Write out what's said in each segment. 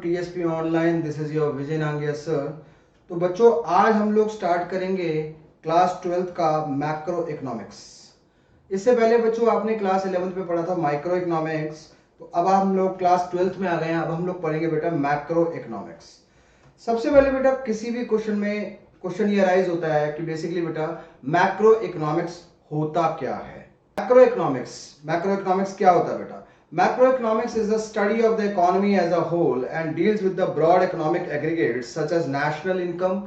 TSP online, this is your Vijay Nangia sir. तो बच्चों आज हम लोग स्टार्ट करेंगे क्लास 12th का मैक्रो इकोनॉमिक्स। इससे पहले बच्चों आपने क्लास 11th में पढ़ा था माइक्रो इकोनॉमिक्स, तो अब हम लोग क्लास 12th में आ गए हैं। अब हम लोग पढ़ेंगे बेटा मैक्रो इकोनॉमिक्स। सबसे पहले बेटा किसी भी क्वेश्चन में क्वेश्चन ये अराइज होता है कि बेसिकली बेटा मैक्रो इकोनॉमिक्स होता क्या है। मैक्रो इकोनॉमिक्स क्या होता है बेटा? Macroeconomics is the study of the economy as a whole and deals with the broad economic aggregates such as national income,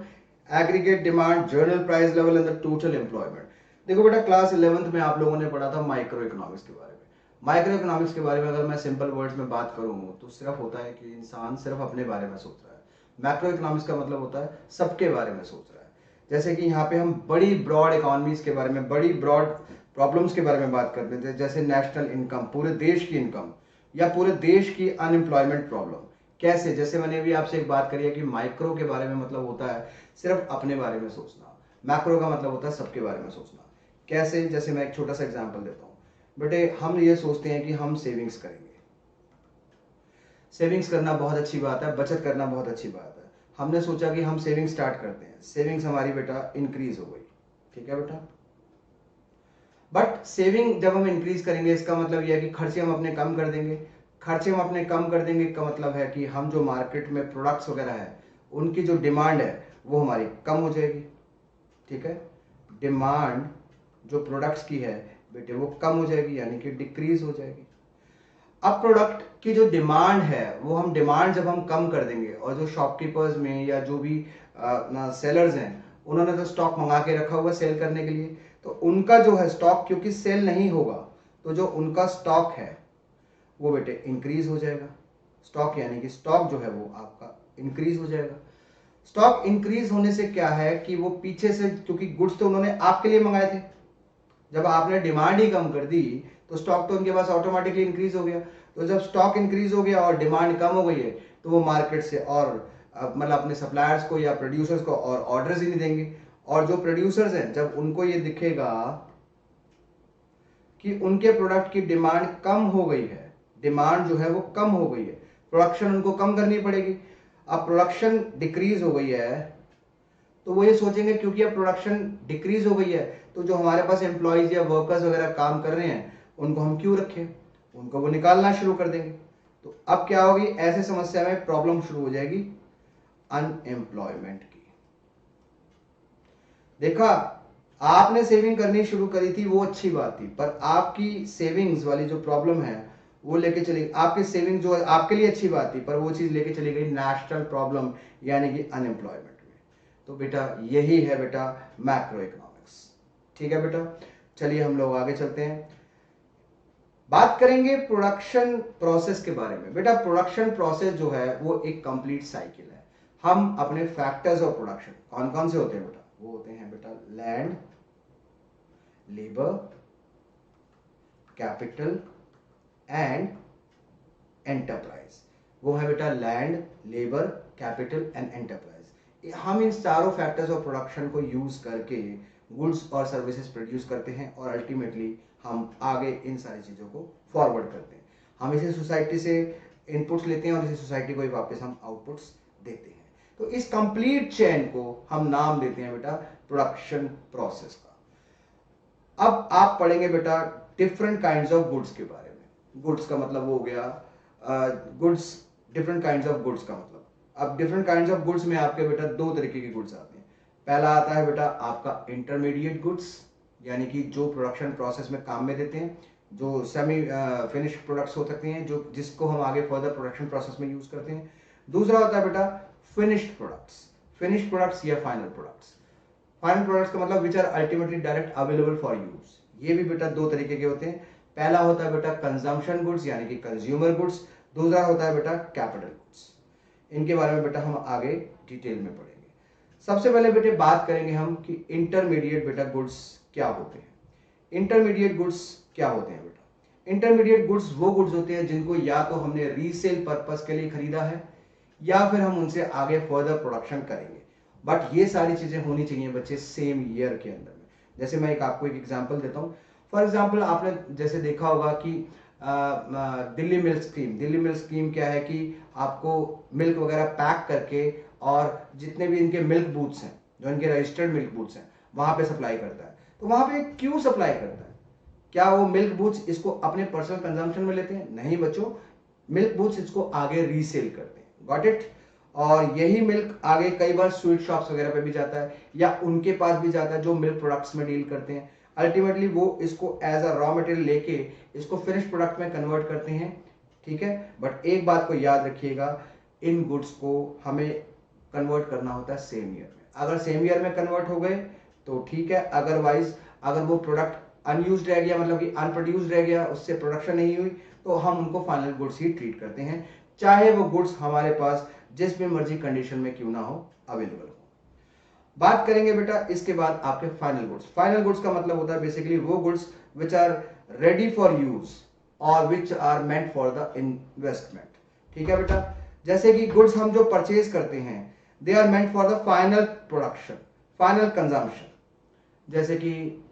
aggregate demand, journal price level and the total employment। देखो बेटा class 11th में आप लोगों ने पढ़ा था micro economics के बारे में। माइक्रो इकोनॉमिक्स के बारे में अगर मैं सिंपल वर्ड्स में बात करूं तो सिर्फ होता है कि इंसान सिर्फ अपने बारे में सोच रहा है। मैक्रो इकोनॉमिक्स का मतलब होता है सबके बारे में सोच रहा है। जैसे कि यहाँ पे हम बड़ी ब्रॉड इकोनॉमीज के बारे में, बड़ी ब्रॉड प्रॉब्लम्स के बारे में बात करते थे, जैसे नेशनल इनकम, पूरे देश की इनकम या पूरे देश की अनएम्प्लॉयमेंट प्रॉब्लम। कैसे? जैसे मैंने भी आपसे एक बात करी है कि माइक्रो के बारे में मतलब होता है सिर्फ अपने बारे में सोचना, मैक्रो का मतलब होता है सबके बारे में सोचना। कैसे? जैसे मैं एक छोटा सा एग्जांपल देता हूँ बेटे। हम ये सोचते हैं कि हम सेविंग्स करेंगे। सेविंग्स करना बहुत अच्छी बात है, बचत करना बहुत अच्छी बात है। हमने सोचा कि हम सेविंग स्टार्ट करते हैं, सेविंग्स हमारी बेटा इंक्रीज हो गई, ठीक है बेटा। बट सेविंग जब हम इंक्रीज करेंगे इसका मतलब यह है कि खर्चे हम अपने कम कर देंगे। खर्चे हम अपने कम कर देंगे का मतलब है कि हम जो मार्केट में प्रोडक्ट्स वगैरह है उनकी जो डिमांड है वो हमारी कम हो जाएगी, ठीक है। डिमांड जो प्रोडक्ट्स की है बेटे वो कम हो जाएगी, यानी कि डिक्रीज हो जाएगी। अब प्रोडक्ट की जो डिमांड है वो हम डिमांड जब हम कम कर देंगे और जो शॉपकीपर्स में या जो भी सेलर्स हैं उन्होंने तो स्टॉक मंगा के रखा हुआ सेल करने के लिए, तो उनका जो है स्टॉक क्योंकि सेल नहीं होगा तो जो उनका स्टॉक है वो बेटे इंक्रीज हो जाएगा। स्टॉक यानी कि स्टॉक जो है वो आपका इंक्रीज हो जाएगा। स्टॉक इंक्रीज होने से क्या है कि वो पीछे से, क्योंकि गुड्स तो उन्होंने आपके लिए मंगाए थे, जब आपने डिमांड ही कम कर दी तो स्टॉक तो उनके पास ऑटोमेटिकली इंक्रीज हो गया। तो जब स्टॉक इंक्रीज हो गया और डिमांड कम हो गई है तो वो मार्केट से और मतलब अपने सप्लायर्स को या प्रोड्यूसर्स को और ऑर्डर्स ही नहीं देंगे। और जो प्रोड्यूसर्स हैं जब उनको ये दिखेगा कि उनके प्रोडक्ट की डिमांड कम हो गई है, डिमांड जो है वो कम हो गई है, प्रोडक्शन उनको कम करनी पड़ेगी। अब प्रोडक्शन डिक्रीज हो गई है तो वो ये सोचेंगे क्योंकि अब प्रोडक्शन डिक्रीज हो गई है तो जो हमारे पास एम्प्लॉयज या वर्कर्स वगैरह काम कर रहे हैं उनको हम क्यों रखें, उनको वो निकालना शुरू कर देंगे। तो अब क्या होगी, ऐसे समस्या में प्रॉब्लम शुरू हो जाएगी अनएम्प्लॉयमेंट की। देखा, आपने सेविंग करनी शुरू करी थी वो अच्छी बात थी, पर आपकी सेविंग्स वाली जो प्रॉब्लम है वो लेके चली, आपकी सेविंग जो आपके लिए अच्छी बात थी पर वो चीज लेके चली गई नेशनल प्रॉब्लम यानी कि अनएम्प्लॉयमेंट में। तो बेटा यही है बेटा मैक्रो इकोनॉमिक्स, ठीक है बेटा। चलिए हम लोग आगे चलते हैं, बात करेंगे प्रोडक्शन प्रोसेस के बारे में। बेटा प्रोडक्शन प्रोसेस जो है वो एक कंप्लीट साइकिल है। हम अपने फैक्टर्स ऑफ प्रोडक्शन कौन कौन से होते हैं बेटा? वो होते हैं बेटा land, labour, capital and enterprise. वो है बेटा land, labour, capital and enterprise. हम इन चारों फैक्टर्स ऑफ प्रोडक्शन को यूज करके गुड्स और सर्विसेज प्रोड्यूस करते हैं और अल्टीमेटली हम आगे इन सारी चीजों को फॉरवर्ड करते हैं। हम इसे सोसाइटी से इनपुट्स लेते हैं और इसी सोसाइटी को ही वापस हम आउटपुट्स देते हैं। तो इस कंप्लीट चेन को हम नाम देते हैं बेटा प्रोडक्शन प्रोसेस का। अब आप पढ़ेंगे बेटा डिफरेंट काइंड्स ऑफ गुड्स के बारे में। गुड्स का मतलब वो हो गया goods, different kinds of goods का मतलब, अब डिफरेंट काइंड्स ऑफ गुड्स में आपके बेटा दो तरीके के गुड्स आते हैं। पहला आता है बेटा आपका इंटरमीडिएट गुड्स, यानी कि जो प्रोडक्शन प्रोसेस में काम में देते हैं, जो सेमी फिनिश्ड प्रोडक्ट्स हो सकते हैं, जो जिसको हम आगे फर्दर प्रोडक्शन प्रोसेस में यूज करते हैं। दूसरा होता है बेटा फिनिश्ड प्रोडक्ट्स, फिनिश्ड प्रोडक्ट्स या फाइनल प्रोडक्ट्स। फाइनल प्रोडक्ट्स का मतलब which are ultimately direct available for use. ये भी बेटा दो तरीके के होते हैं। पहला होता है बेटा कंजम्पशन गुड्स यानी कि कंज्यूमर गुड्स, दूसरा होता है बेटा कैपिटल गुड्स। इनके बारे में बेटा हम आगे डिटेल में पढ़ेंगे। सबसे पहले बेटे बात करेंगे हम कि इंटरमीडिएट बेटा गुड्स क्या होते हैं। इंटरमीडिएट गुड्स क्या होते हैं बेटा? इंटरमीडिएट गुड्स वो गुड्स होते हैं जिनको या तो हमने रीसेल पर्पस के लिए खरीदा है या फिर हम उनसे आगे फर्दर प्रोडक्शन करेंगे। बट ये सारी चीजें होनी चाहिए बच्चे सेम ईयर के अंदर में। जैसे मैं आपको एक एग्जांपल देता हूं। फॉर एग्जांपल आपने जैसे देखा होगा कि Delhi milk scheme. Delhi milk scheme क्या है कि आपको मिल्क वगैरह पैक करके और जितने भी इनके मिल्क बूथ्स हैं, जो इनके रजिस्टर्ड मिल्क बूथ्स हैं, वहां पे सप्लाई करता है। तो वहां पे क्यों सप्लाई करता है? क्या वो मिल्क बूथ्स इसको अपने पर्सनल कंजम्पशन में लेते हैं? नहीं बच्चों, मिल्क बूथ्स इसको आगे रीसेल करते हैं। Got it? और यही मिल्क आगे कई बार स्वीट शॉप्स वगैरह पे भी जाता है, या उनके पास भी जाता है जो मिल्क प्रोडक्ट्स में डील करते हैं। अल्टीमेटली वो इसको एज अ रॉ मटेरियल लेके इसको फिनिश प्रोडक्ट में कन्वर्ट करते हैं। ठीक है, बट एक बात को याद रखिएगा, इन गुड्स को हमें कन्वर्ट करना होता है सेम ईयर में। अगर सेम ईयर में कन्वर्ट हो गए तो ठीक है, अदरवाइज अगर वो प्रोडक्ट अनयूज्ड रह गया, मतलब कि अनप्रोड्यूस्ड रह गया, उससे प्रोडक्शन नहीं हुई, तो हम उनको फाइनल गुड्स ही ट्रीट करते हैं, चाहे वो गुड्स हमारे पास जिस भी मर्जी कंडीशन में क्यों ना हो, अवेलेबल हो। बात करेंगे बेटा इसके बाद आपके फाइनल गुड्स। फाइनल गुड्स का मतलब होता है बेसिकली वो goods which are ready for use और which are meant for the investment. ठीक है बेटा, जैसे कि गुड्स हम जो परचेज करते हैं, they are meant for the final production, final consumption. जैसे कि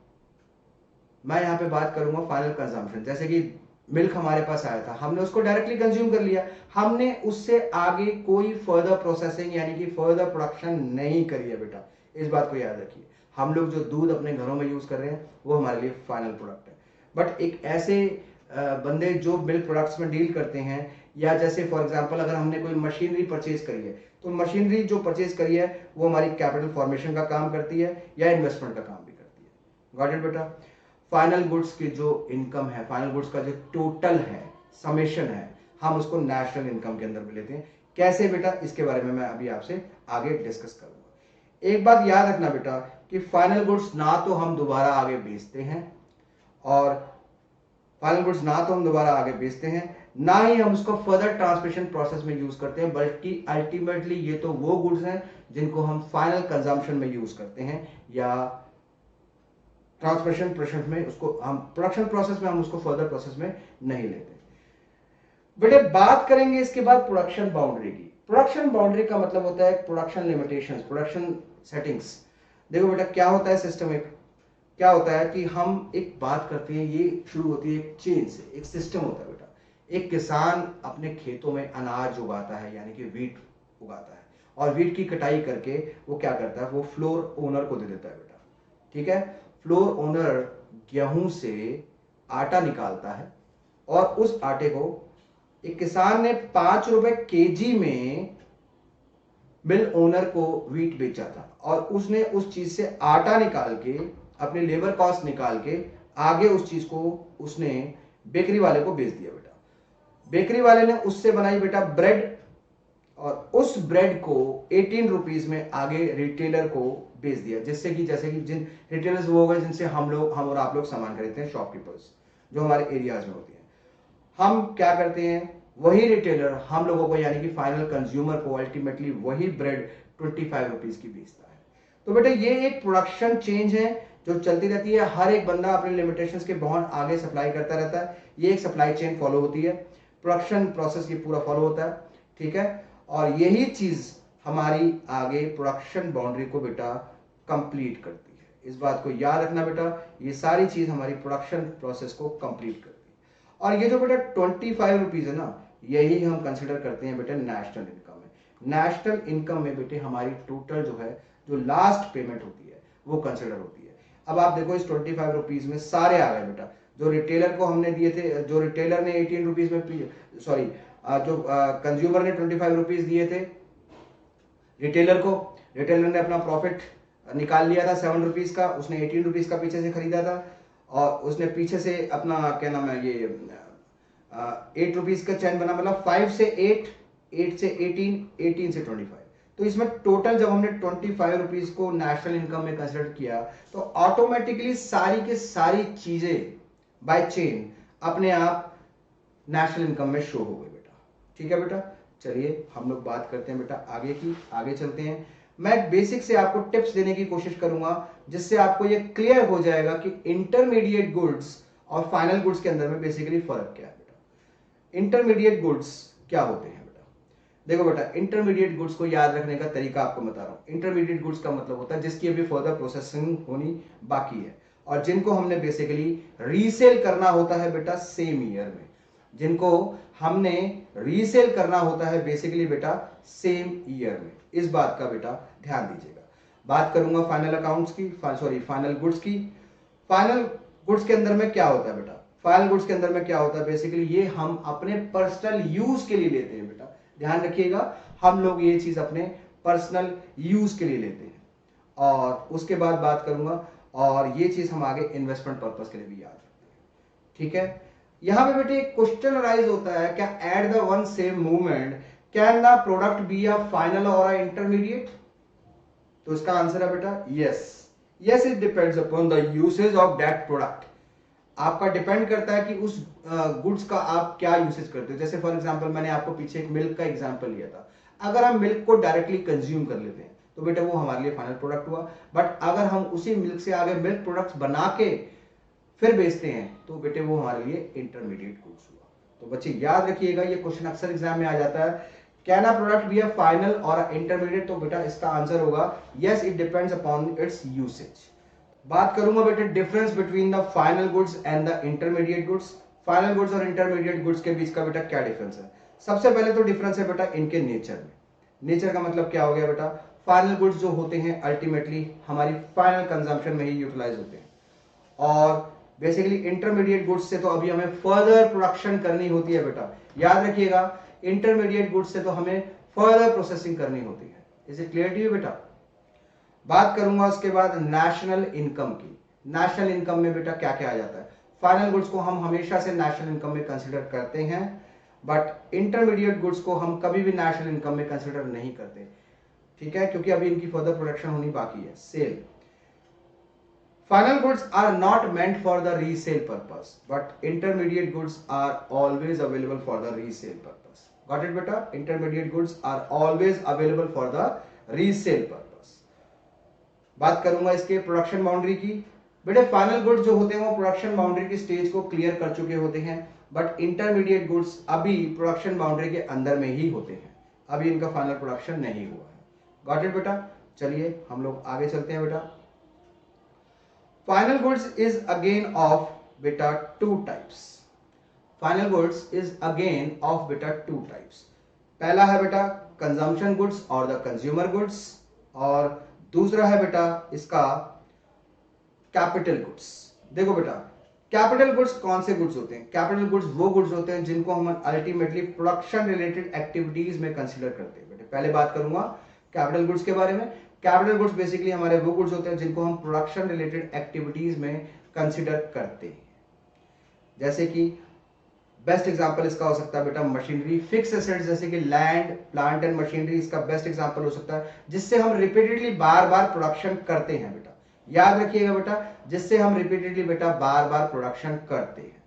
मैं यहां पे बात करूंगा फाइनल कंजम्पशन, जैसे कि मिल्क हमारे पास आया था, हमने उसको डायरेक्टली कंज्यूम कर लिया, हमने उससे आगे कोई फर्दर प्रोसेसिंग यानी कि फर्दर प्रोडक्शन नहीं करी है बेटा। इस बात को याद रखिए, हम लोग जो दूध अपने घरों में यूज कर रहे हैं वो हमारे लिए फाइनल प्रोडक्ट है। बट एक ऐसे बंदे जो मिल्क प्रोडक्ट्स में डील करते हैं, या जैसे फॉर एग्जांपल अगर हमने कोई मशीनरी परचेज करी है, तो मशीनरी जो परचेज करी है वो हमारी कैपिटल फॉर्मेशन का काम करती है या इन्वेस्टमेंट का काम भी करती है। गॉट इट बेटा? फाइनल गुड्स की जो इनकम है, फाइनल गुड्स का जो टोटल है, समेशन है, हम उसको नेशनल इनकम के अंदर भी लेते हैं। कैसे बेटा, इसके बारे में मैं अभी आपसे आगे डिस्कस करूंगा। एक बात याद रखना बेटा कि फाइनल गुड्स ना तो हम दोबारा आगे बेचते हैं, और फाइनल गुड्स ना तो हम दोबारा आगे बेचते हैं, ना ही हम उसको फर्दर ट्रांसमिशन प्रोसेस में यूज करते हैं, बल्कि अल्टीमेटली ये तो वो गुड्स हैं जिनको हम फाइनल कंजम्पशन में यूज करते हैं, या ट्रांसमिशन प्रोसेस में उसको हम, प्रोडक्शन प्रोसेस में हम उसको फर्दर प्रोसेस में नहीं लेते। बेटे बात करेंगे इसके बाद प्रोडक्शन बाउंड्री की। प्रोडक्शन बाउंड्री का मतलब होता है प्रोडक्शन लिमिटेशंस, प्रोडक्शन सेटिंग्स। देखो बेटा क्या होता है सिस्टम, एक क्या होता है कि हम एक बात करते हैं, ये शुरू होती है एक चेन से, एक सिस्टम होता है बेटा। एक किसान अपने खेतों में अनाज उगाता है, यानी कि वीट उगाता है, और वीट की कटाई करके वो क्या करता है, वो फ्लोर ओनर को दे देता है बेटा। ठीक है, फ्लोर ओनर गेहूं से आटा निकालता है, और उस आटे को एक किसान ने 5 रुपए केजी में मिल ओनर को वीट बेचा था, और उसने उस चीज से आटा निकाल के, अपने लेबर कॉस्ट निकाल के, आगे उस चीज को उसने बेकरी वाले को बेच दिया बेटा। बेकरी वाले ने उससे बनाई बेटा ब्रेड, और उस ब्रेड को 18 रुपीज में आगे रिटेलर को बेच दिया, जिससे कि जैसे कि जिन रिटेलर्स वो हो गए जिनसे हम और आप लोग सामान खरीदते हैं, शॉपकीपर्स जो हमारे एरियाज में होती हैं। हम क्या करते हैं, वही रिटेलर हम लोगों को यानी कि फाइनल कंज्यूमर को अल्टीमेटली वही ब्रेड 25 रुपीज की बेचता है। तो बेटा ये एक प्रोडक्शन चेंज है जो चलती रहती है, हर एक बंदा अपने लिमिटेशंस के बहुत आगे सप्लाई करता रहता है, ये एक सप्लाई चेन फॉलो होती है, प्रोडक्शन प्रोसेस ये पूरा फॉलो होता है। ठीक है, और यही चीज हमारी आगे प्रोडक्शन बाउंड्री को बेटा कंप्लीट करती है। इस बात को याद रखना बेटा, ये सारी चीज हमारी प्रोडक्शन प्रोसेस को कंप्लीट करती है। और ये जो बेटा 25 रुपीज है ना, यही हम कंसिडर करते हैं बेटा नेशनल इनकम है। नेशनल इनकम में बेटे हमारी टोटल जो है, जो लास्ट पेमेंट होती है वो कंसिडर होती है। अब आप देखो इस 25 रुपीज में सारे आ गए बेटा, जो रिटेलर को हमने दिए थे, जो रिटेलर ने 18 रुपीज में, सॉरी जो कंज्यूमर ने 25 रुपीज दिए थे रिटेलर को, रिटेलर ने अपना प्रॉफिट निकाल लिया था 7 रुपीज का, उसने 18 रुपीज का पीछे से खरीदा था, और उसने पीछे से अपना क्या नाम है ये 8 रुपीज का चैन बना, मतलब 5 से 8, 8 से 18, 18 से 25। तो इसमें टोटल जब हमने 25 रुपीज को नेशनल इनकम में कंसिडर किया, तो ऑटोमेटिकली सारी की सारी चीजें बाय चेन अपने आप नेशनल इनकम में शो हो गई बेटा। ठीक है बेटा, चलिए हम लोग बात करते हैं बेटा आगे की, आगे चलते हैं। मैं बेसिक से आपको टिप्स देने की कोशिश करूंगा, जिससे आपको ये क्लियर हो जाएगा कि इंटरमीडिएट गुड्स और फाइनल गुड्स के अंदर में बेसिकली फर्क क्या है बेटा। इंटरमीडिएट गुड्स क्या होते हैं बेटा? देखो बेटा, इंटरमीडिएट गुड्स को याद रखने का तरीका आपको बता रहा हूं। इंटरमीडिएट गुड्स का मतलब होता है जिसकी अभी फर्दर प्रोसेसिंग होनी बाकी है, और जिनको हमने बेसिकली रीसेल करना होता है बेटा सेम ईयर में, जिनको हमने रीसेल करना होता है बेसिकली बेटा सेम ईयर में। इस बात का बेटा ध्यान दीजिएगा। बात करूंगा फाइनल अकाउंट्स की, फाइनल गुड्स की। फाइनल गुड्स के अंदर में क्या होता है बेटा, फाइनल गुड्स के अंदर में क्या होता है बेसिकली, ये हम अपने पर्सनल यूज के लिए लेते हैं बेटा, ध्यान रखिएगा, हम लोग ये चीज अपने पर्सनल यूज के लिए लेते हैं। और उसके बाद बात करूंगा, और ये चीज हम आगे इन्वेस्टमेंट पर्पस के लिए भी याद रखते हैं, ठीक है। यहां पे बेटे एक क्वेश्चन राइज होता है, क्या at the one same movement can the product be a final और अ इंटरमीडिएट? तो इसका आंसर है बेटा yes. Yes, it depends upon the usage of that product. आपका डिपेंड करता है कि उस गुड्स का आप क्या यूसेज करते हो। जैसे फॉर एग्जांपल मैंने आपको पीछे एक मिल्क का एग्जांपल लिया था, अगर हम मिल्क को डायरेक्टली कंज्यूम कर लेते हैं तो बेटा वो हमारे लिए फाइनल प्रोडक्ट हुआ। बट अगर हम उसी मिल्क से आगे मिल्क प्रोडक्ट्स बना के फिर बेचते हैं तो बेटे वो हमारे लिए इंटरमीडिएट गुड्स हुआ। तो बच्चे याद रखिएगा, ये क्वेश्चन अक्सर एग्जाम में आ जाता है, can a product be a final और इंटरमीडिएट? तो बेटा इसका आंसर होगा yes, it depends upon its usage. बात करूंगा बेटे difference between the final goods and the intermediate goods. Final goods और इंटरमीडिएट गुड्स के बीच का बेटा क्या डिफरेंस है? सबसे पहले तो डिफरेंस है बेटा इनके नेचर में। नेचर का मतलब क्या हो गया बेटा, फाइनल गुड्स जो होते हैं अल्टीमेटली हमारी फाइनल कंजम्पशन में ही यूटिलाइज होते हैं, और बेसिकली इंटरमीडिएट गुड्स से तो अभी हमें फर्दर प्रोडक्शन करनी होती है बेटा। याद रखिएगा, इंटरमीडिएट गुड्स से तो हमें फर्दर प्रोसेसिंग करनी होती है। Is it clear to you बेटा? बात करूंगा उसके बाद नेशनल इनकम की। नेशनल इनकम में बेटा क्या क्या आ जाता है? फाइनल गुड्स को हम हमेशा से नेशनल इनकम में कंसिडर करते हैं, बट इंटरमीडिएट गुड्स को हम कभी भी नेशनल इनकम में कंसिडर नहीं करते, ठीक है, क्योंकि अभी इनकी फर्दर प्रोडक्शन होनी बाकी है। Sale, final goods are not meant for the resale purpose, but intermediate goods are always available for the resale purpose. Got it beta? Intermediate goods are always available for the resale purpose. बात करूंगा इसके production boundary की। बेटे final goods जो होते हैं वो production boundary की स्टेज को क्लियर कर चुके होते हैं, बट इंटरमीडिएट गुड्स अभी प्रोडक्शन बाउंड्री के अंदर में ही होते हैं, अभी इनका फाइनल प्रोडक्शन नहीं हुआ है। गॉट इट बेटा? चलिए हम लोग आगे चलते हैं बेटा। Final goods is again of beta two types. Final goods is again of beta two types. पहला है बेटा कंजम्पशन गुड्स और द कंज्यूमर गुड्स, और दूसरा है बेटा इसका कैपिटल गुड्स। देखो बेटा कैपिटल गुड्स कौन से गुड्स होते हैं? कैपिटल गुड्स वो गुड्स होते हैं जिनको हम अल्टीमेटली प्रोडक्शन रिलेटेड एक्टिविटीज में कंसीडर करते हैं। बेटे पहले बात करूंगा कैपिटल गुड्स के बारे में। कैपिटल गुड्स बेसिकली हमारे वो गुड्स होते हैं जिनको हम प्रोडक्शन रिलेटेड एक्टिविटीज में कंसीडर करते हैं। जैसे कि बेस्ट एग्जांपल इसका हो सकता है बेटा मशीनरी, फिक्स एसेट्स जैसे कि लैंड, प्लांट एंड मशीनरी इसका बेस्ट एग्जांपल हो सकता है, जिससे हम रिपीटेडली बार बार प्रोडक्शन करते हैं बेटा। याद रखिएगा बेटा, जिससे हम रिपीटेडली बेटा बार बार प्रोडक्शन करते हैं,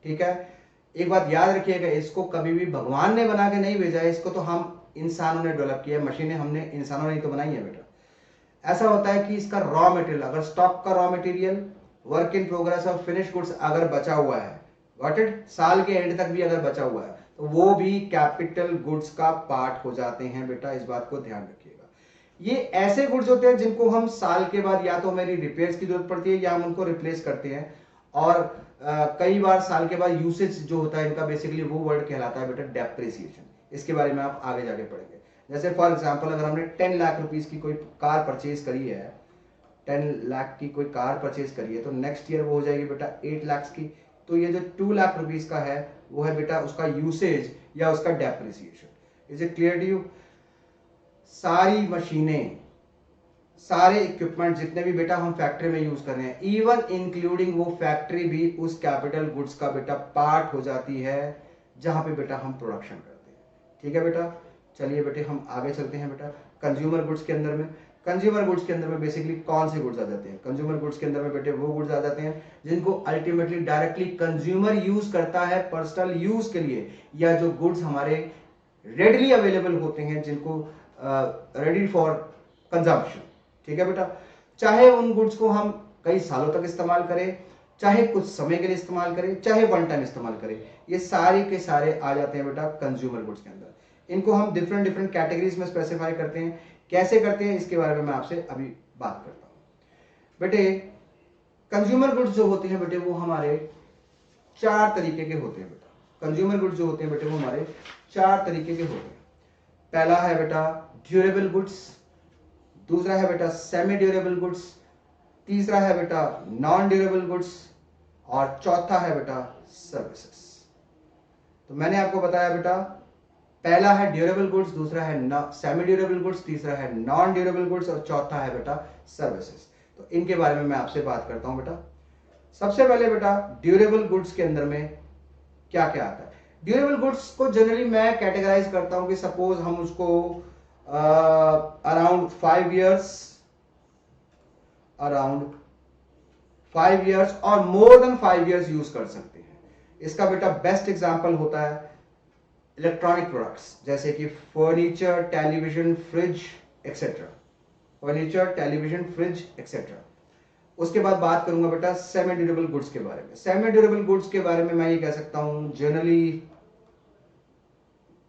ठीक है। एक बात याद रखिएगा, इसको कभी भी भगवान ने बना के नहीं भेजा है, इसको तो हम इंसानों ने डेवलप किया है, मशीनें हमने इंसानों ने तो बनाई है बेटा। ऐसा होता है कि इसका रॉ मटेरियल, अगर स्टॉक का raw material, work in progress और फिनिश गुड्स अगर बचा हुआ है, गॉट इट, साल के एंड तक भी अगर बचा हुआ है तो वो भी कैपिटल गुड्स का पार्ट हो जाते हैं बेटा। इस बात को ध्यान रखिएगा। ये ऐसे गुड्स होते हैं जिनको हम साल के बाद या तो हमारी रिपेयर्स की जरूरत पड़ती है या हम उनको रिप्लेस करते हैं, और कई बार साल के बाद यूसेज जो होता है इनका बेसिकली वो वर्ड कहलाता है बेटा डेप्रिसिएशन। इसके बारे में आप आगे जाके पढ़ेंगे। जैसे फॉर एग्जांपल अगर हमने 10 लाख रुपीस की कोई कार परचेज करी है, 10 लाख की कोई कार परचेज करी है, तो नेक्स्ट ईयर वो हो जाएगी बेटा 8 लाख की। तो ये जो 2 लाख रुपीस का है वो है बेटा उसका यूसेज या उसका depreciation. Is it clear to you? सारी मशीनें, सारे इक्विपमेंट जितने भी बेटा हम फैक्ट्री में यूज कर रहे हैं, इवन इंक्लूडिंग वो फैक्ट्री भी उस कैपिटल गुड्स का बेटा पार्ट हो जाती है जहां पे बेटा हम प्रोडक्शन करते हैं, ठीक है बेटा। चलिए बेटे हम आगे चलते हैं बेटा कंज्यूमर गुड्स के अंदर में। कंज्यूमर गुड्स के अंदर में बेसिकली कौन से गुड्स आ जाते हैं? कंज्यूमर गुड्स के अंदर में बेटे वो गुड्स आ जाते हैं जिनको अल्टीमेटली डायरेक्टली कंज्यूमर यूज करता है पर्सनल यूज के लिए, या जो गुड्स हमारे रेडली अवेलेबल होते हैं जिनको रेडी फॉर कंजम्पशन, ठीक है बेटा। चाहे उन गुड्स को हम कई सालों तक इस्तेमाल करें, चाहे कुछ समय के लिए इस्तेमाल करें, चाहे वन टाइम इस्तेमाल करें, ये सारे के सारे आ जाते हैं बेटा कंज्यूमर गुड्स के अंदर। इनको हम डिफरेंट डिफरेंट कैटेगरीज में स्पेसिफाई करते हैं। कैसे करते हैं इसके बारे में मैं आपसे अभी बात करता हूं बेटे। कंज्यूमर गुड्स जो होते हैं बेटे वो हमारे 4 तरीके के होते हैं बेटा। कंज्यूमर गुड्स जो होते हैं बेटे वो हमारे 4 तरीके के होते हैं। पहला है बेटा ड्यूरेबल गुड्स, दूसरा है बेटा सेमी ड्यूरेबल गुड्स, तीसरा है बेटा नॉन ड्यूरेबल गुड्स और चौथा है बेटा सर्विसेज। तो मैंने आपको बताया बेटा पहला है ड्यूरेबल गुड्स, दूसरा है सेमी ड्यूरेबल गुड्स, तीसरा है नॉन ड्यूरेबल गुड्स और चौथा है बेटा सर्विसेज। तो इनके बारे में मैं आपसे बात करता हूं बेटा। सबसे पहले बेटा ड्यूरेबल गुड्स के अंदर में क्या क्या आता है। ड्यूरेबल गुड्स को जनरली मैं कैटेगराइज करता हूं कि सपोज हम उसको अराउंड 5 इयर्स और मोर देन 5 इयर्स यूज कर सकते हैं। इसका बेटा बेस्ट एग्जांपल होता है इलेक्ट्रॉनिक प्रोडक्ट्स जैसे कि furniture, television, fridge etcetera. Furniture, television, fridge etcetera. उसके बाद बात करूंगा बेटा सेमी ड्यूरेबल गुड्स के बारे में। सेमी ड्यूरेबल गुड्स के बारे में मैं ये कह सकता हूं जनरली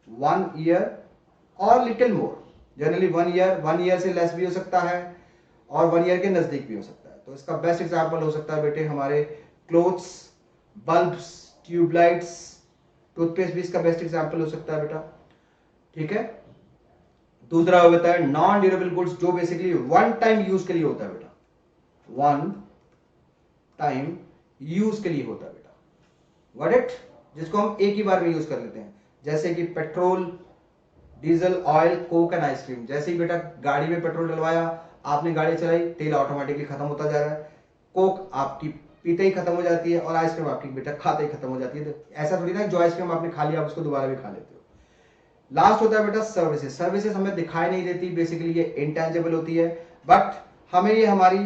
1 ईयर और लिटिल मोर। जनरली 1 ईयर से लेस भी हो सकता है और 1 ईयर के नजदीक भी हो सकता है। तो इसका बेस्ट एग्जांपल हो सकता है बेटे हमारे क्लोथ्स, बल्ब्स, ट्यूबलाइट्स, टूथपेस्ट भी इसका बेस्ट एग्जांपल हो सकता है बेटा। ठीक है। दूसरा हो जाता है नॉन ड्यूरेबल गुड्स जो बेसिकली वन टाइम यूज के लिए होता है बेटा। वन टाइम यूज के लिए होता है बेटा। Got it? जिसको हम एक ही बार में यूज कर लेते हैं जैसे कि petrol, diesel, oil, Coke and ice cream. जैसे ही बेटा गाड़ी में पेट्रोल डलवाया, आपने गाड़ी चलाई, तेल ऑटोमेटिकली खत्म होता जा रहा है। कोक आपकी पीते ही खत्म हो जाती है और आइसक्रीम आपकी बेटा खाते ही खत्म हो जाती है। तो ऐसा थोड़ी ना जो आइसक्रीम आपने खा लिया आप उसको दोबारा भी खा लेते हो। लास्ट होता है बेटा सर्विसेज। सर्विसेज हमें दिखाई नहीं देती, बेसिकली ये इंटेंजिबल होती है, बट हमें ये हमारी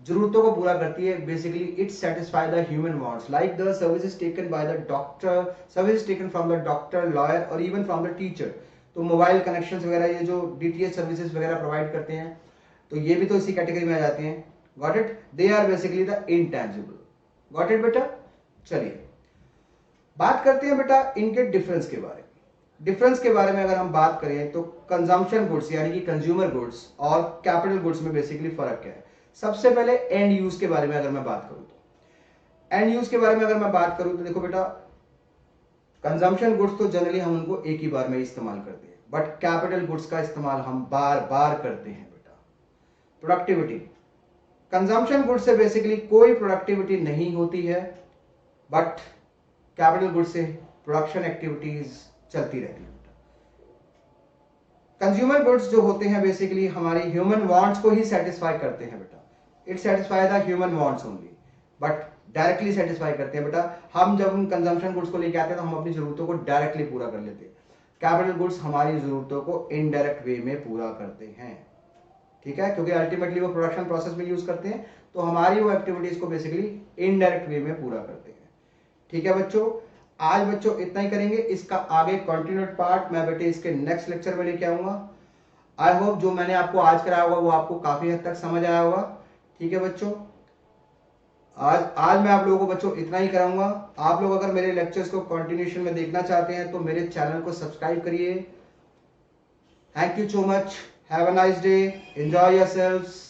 जरूरतों को पूरा करती है। Basically it satisfy the human wants like the services taken by the doctor, services taken from the doctor, lawyer और इवन फ्रॉम द टीचर। तो मोबाइल कनेक्शंस वगैरह ये जो डीटीएच सर्विसेज वगैरह प्रोवाइड करते हैं तो ये भी तो इसी कैटेगरी में आ जाते हैं। Got it? They are basically the intangible. Got it बेटा? चलिए बात करते हैं बेटा इनके डिफरेंस के बारे में। डिफरेंस के बारे में अगर हम बात करें तो कंजम्पशन गुड्स यानी कि कंज्यूमर गुड्स और कैपिटल गुड्स में बेसिकली फर्क क्या है। सबसे पहले एंड यूज के बारे में अगर मैं बात करूं तो एंड यूज के बारे में अगर मैं बात करूं तो देखो बेटा कंजम्पशन गुड्स तो जनरली हम उनको एक ही बार में इस्तेमाल करते हैं, बट कैपिटल गुड्स का इस्तेमाल हम बार बार करते हैं बेटा। प्रोडक्टिविटी, कंजम्पशन गुड्स से बेसिकली कोई प्रोडक्टिविटी नहीं होती है, बट कैपिटल गुड्स से प्रोडक्शन एक्टिविटीज चलती रहती है। कंज्यूमर गुड्स जो होते हैं बेसिकली हमारी ह्यूमन वांट्स को ही सेटिस्फाई करते हैं बेटा। It satisfy the human wants only, but directly satisfy करते हैं बेटा। हम जब उन कंजम्पशन गुड्स को लेके आते हैं तो हम अपनी जरूरतों को डायरेक्टली पूरा कर लेते हैं। कैपिटल गुड्स हमारी जरूरतों को इनडायरेक्ट वे में पूरा करते हैं। ठीक है, क्योंकि अल्टीमेटली वो प्रोडक्शन प्रोसेस में यूज करते हैं तो हमारी वो एक्टिविटीज को बेसिकली इनडायरेक्ट वे में पूरा करते हैं। ठीक है बच्चों, आज बच्चों इतना ही करेंगे। इसका आगे कंटिन्यूड पार्ट मैं बेटे इसके नेक्स्ट लेक्चर में लेके आऊंगा। आई होप जो मैंने आपको आज कराया होगा वो आपको काफी हद तक समझ आया होगा। ठीक है बच्चों, आज मैं आप लोगों को बच्चों इतना ही कराऊंगा। आप लोग अगर मेरे लेक्चर्स को कंटिन्यूशन में देखना चाहते हैं तो मेरे चैनल को सब्सक्राइब करिए। Thank you so much, have a nice day, enjoy yourselves.